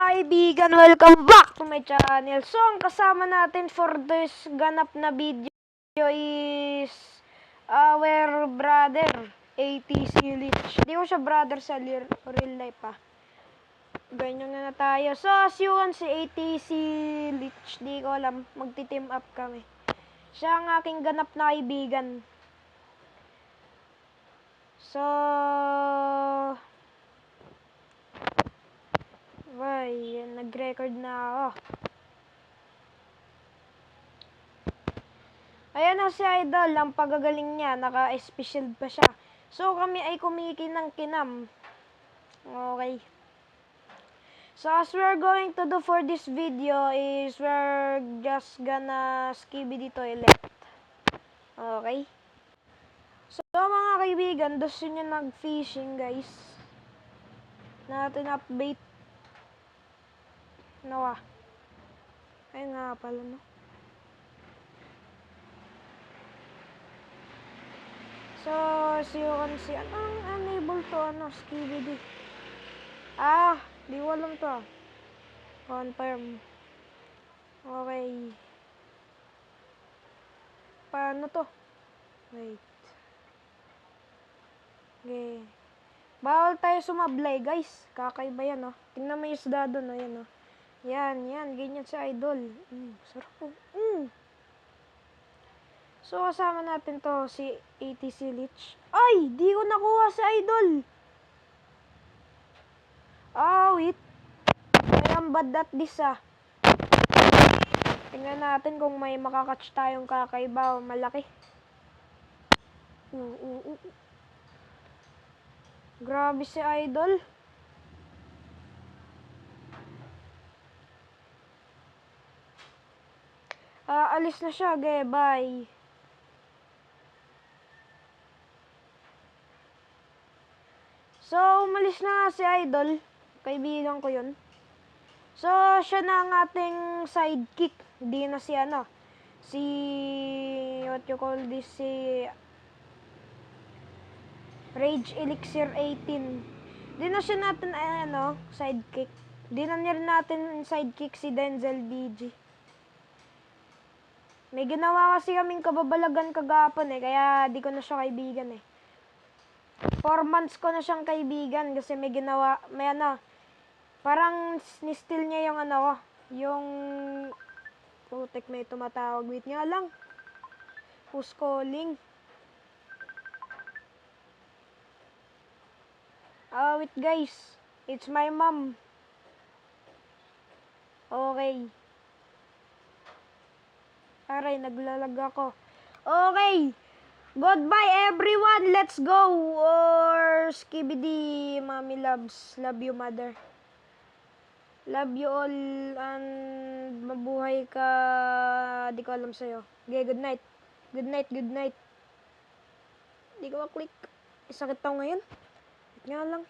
Kaibigan, welcome back to my channel. So, ang kasama natin for this ganap na video is our brother, ATC Lich. Di ko siya brother sa real life Ganyan na tayo. So, as you can see, ATC Lich, di ko alam, magti-team up kami. Siya ang aking ganap na kaibigan. So, nag-record na ako. Ayan na si Idol, ang pagagaling niya, naka-special pa siya. So, kami ay kumikinang-kinam. Okay. So, as we're going to do for this video is we're just gonna skibidi toilet. Okay. So, mga kaibigan, gusto nyo nag-fishing, guys. Natin update. Nawa. Ayun nga pala, no? So, as you can see, anong unable to, skibidi. Di ko alam to. Confirm. Okay. Paano to? Wait. Okay. Bawal tayo sumablay, guys. Kakaiba yan, oh. Tingnan mo yung isda doon, oh. Yan, oh. Yan. Ganyan sa Idol. Sarap po. So, kasama natin to, si ATC Lich. Ay! Di ko nakuha sa Idol! Wait. I am bad at this, Tingnan natin kung may makakatch tayong kakaiba o malaki. Grabe si Idol. Alis na siya, bye. So, umalis na si Idol. Kaibigan ko yun. So, siya na ang ating sidekick. Di na si what you call this, si Rage Elixir 18. Di na siya natin, sidekick. Di na rin natin sidekick si Denzel DG. May ginawa kasi kaming kababalagan kagapon kaya di ko na siya kaibigan 4 months ko na siyang kaibigan kasi may ginawa, parang ni-steal niya yung yung putek, may tumatawag. Wait nga lang. Who's calling? Wait guys. It's my mom. Okay. Aray, naglalag ako. Okay. Goodbye everyone. Let's go. Or skibidi, mommy loves. Love you, mother. Love you all and mabuhay ka. Di ko alam sa'yo. Okay, good night. Good night. Di ko ma-click. Sakit tao ngayon. Nga lang.